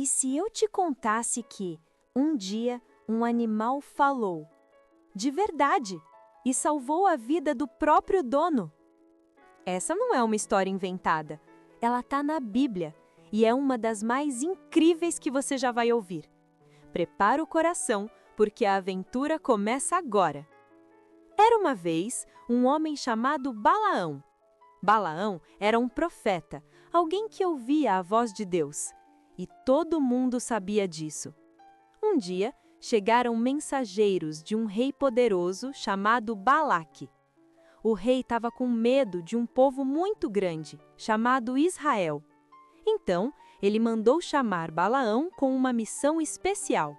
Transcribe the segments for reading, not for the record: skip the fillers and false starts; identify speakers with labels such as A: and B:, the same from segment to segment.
A: E se eu te contasse que, um dia, um animal falou, de verdade, e salvou a vida do próprio dono? Essa não é uma história inventada. Ela está na Bíblia e é uma das mais incríveis que você já vai ouvir. Prepara o coração, porque a aventura começa agora. Era uma vez um homem chamado Balaão. Balaão era um profeta, alguém que ouvia a voz de Deus. E todo mundo sabia disso. Um dia, chegaram mensageiros de um rei poderoso chamado Balaque. O rei estava com medo de um povo muito grande, chamado Israel. Então, ele mandou chamar Balaão com uma missão especial.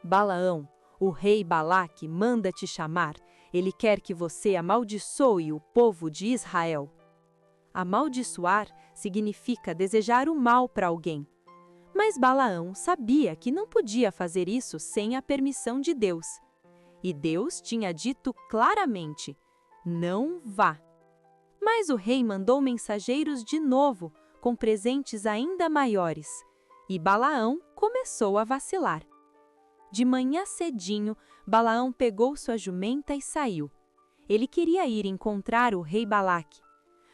A: Balaão, o rei Balaque manda te chamar. Ele quer que você amaldiçoe o povo de Israel. Amaldiçoar significa desejar o mal para alguém. Mas Balaão sabia que não podia fazer isso sem a permissão de Deus. E Deus tinha dito claramente: não vá. Mas o rei mandou mensageiros de novo, com presentes ainda maiores. E Balaão começou a vacilar. De manhã cedinho, Balaão pegou sua jumenta e saiu. Ele queria ir encontrar o rei Balaque.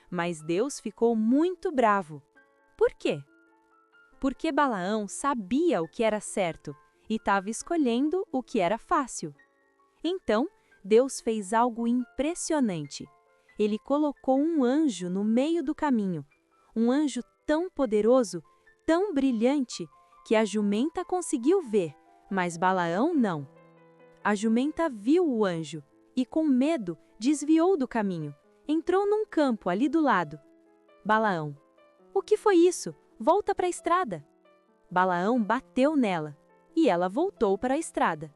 A: Mas Deus ficou muito bravo. Por quê? Porque Balaão sabia o que era certo e estava escolhendo o que era fácil. Então, Deus fez algo impressionante. Ele colocou um anjo no meio do caminho, um anjo tão poderoso, tão brilhante, que a jumenta conseguiu ver, mas Balaão não. A jumenta viu o anjo e, com medo, desviou do caminho. Entrou num campo ali do lado. Balaão: o que foi isso? Volta para a estrada. Balaão bateu nela e ela voltou para a estrada.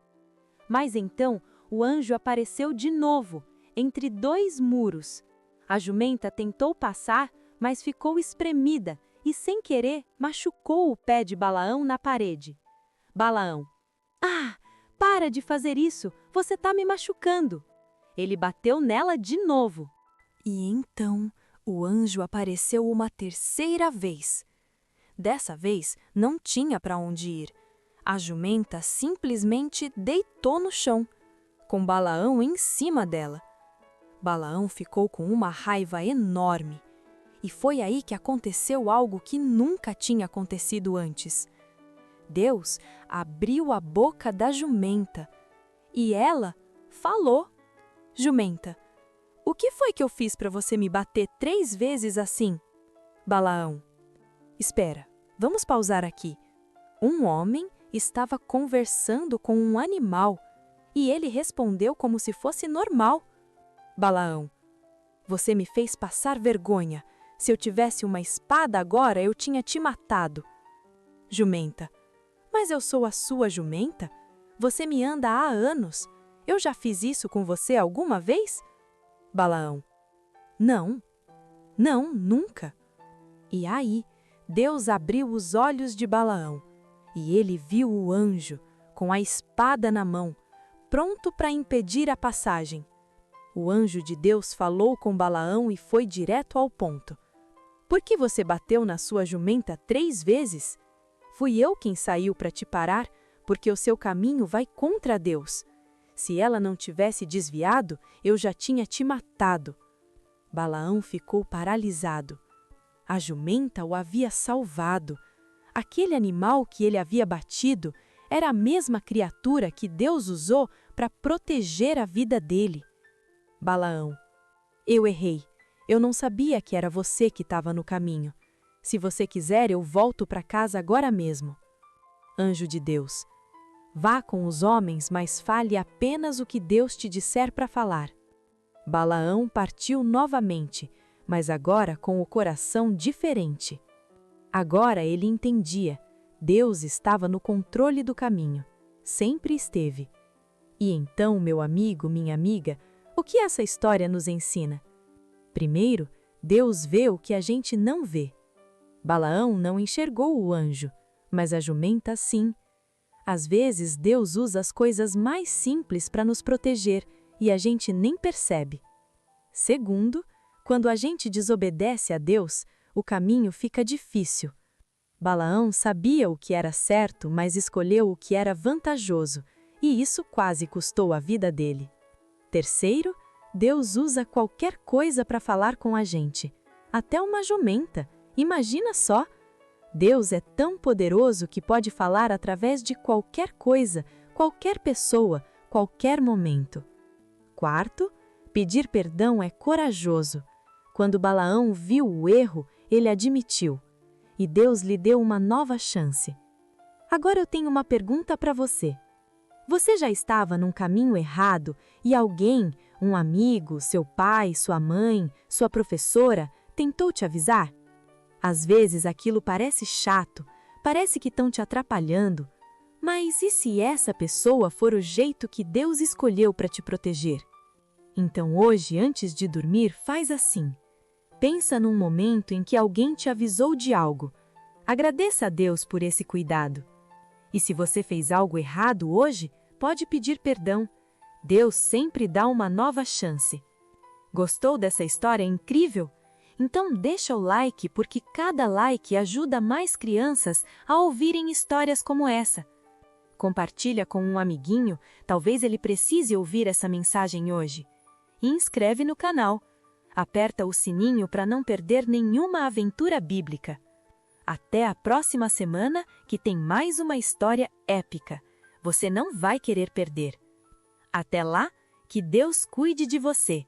A: Mas então o anjo apareceu de novo, entre dois muros. A jumenta tentou passar, mas ficou espremida e, sem querer, machucou o pé de Balaão na parede. Balaão: ah, para de fazer isso, você está me machucando. Ele bateu nela de novo. E então o anjo apareceu uma terceira vez. Dessa vez não tinha para onde ir. A jumenta simplesmente deitou no chão, com Balaão em cima dela. Balaão ficou com uma raiva enorme. E foi aí que aconteceu algo que nunca tinha acontecido antes. Deus abriu a boca da jumenta e ela falou: jumenta, o que foi que eu fiz para você me bater 3 vezes assim? Balaão: espera, vamos pausar aqui. Um homem estava conversando com um animal e ele respondeu como se fosse normal. Balaão: você me fez passar vergonha. Se eu tivesse uma espada agora, eu tinha te matado. Jumenta: mas eu sou a sua jumenta? Você me anda há anos. Eu já fiz isso com você alguma vez? Balaão: não, nunca. E aí, Deus abriu os olhos de Balaão, e ele viu o anjo, com a espada na mão, pronto para impedir a passagem. O anjo de Deus falou com Balaão e foi direto ao ponto. Por que você bateu na sua jumenta 3 vezes? Fui eu quem saiu para te parar, porque o seu caminho vai contra Deus. Se ela não tivesse desviado, eu já tinha te matado. Balaão ficou paralisado. A jumenta o havia salvado. Aquele animal que ele havia batido era a mesma criatura que Deus usou para proteger a vida dele. Balaão: eu errei. Eu não sabia que era você que estava no caminho. Se você quiser, eu volto para casa agora mesmo. Anjo de Deus: vá com os homens, mas fale apenas o que Deus te disser para falar. Balaão partiu novamente, mas agora com o coração diferente. Agora ele entendia. Deus estava no controle do caminho. Sempre esteve. E então, meu amigo, minha amiga, o que essa história nos ensina? Primeiro, Deus vê o que a gente não vê. Balaão não enxergou o anjo, mas a jumenta sim. Às vezes, Deus usa as coisas mais simples para nos proteger e a gente nem percebe. Segundo, quando a gente desobedece a Deus, o caminho fica difícil.
B: Balaão sabia o que era certo, mas escolheu o que era vantajoso, e isso quase custou a vida dele. Terceiro, Deus usa qualquer coisa para falar com a gente. Até uma jumenta. Imagina só! Deus é tão poderoso que pode falar através de qualquer coisa, qualquer pessoa, qualquer momento. Quarto, pedir perdão é corajoso. Quando Balaão viu o erro, ele admitiu. E Deus lhe deu uma nova chance. Agora eu tenho uma pergunta para você. Você já estava num caminho errado e alguém, um amigo, seu pai, sua mãe, sua professora, tentou te avisar? Às vezes aquilo parece chato, parece que estão te atrapalhando, mas e se essa pessoa for o jeito que Deus escolheu para te proteger? Então hoje, antes de dormir, faz assim. Pensa num momento em que alguém te avisou de algo. Agradeça a Deus por esse cuidado. E se você fez algo errado hoje, pode pedir perdão. Deus sempre dá uma nova chance. Gostou dessa história incrível? Então deixa o like, porque cada like ajuda mais crianças a ouvirem histórias como essa. Compartilha com um amiguinho, talvez ele precise ouvir essa mensagem hoje. E inscreve no canal. Aperta o sininho para não perder nenhuma aventura bíblica. Até a próxima semana, que tem mais uma história épica. Você não vai querer perder. Até lá, que Deus cuide de você.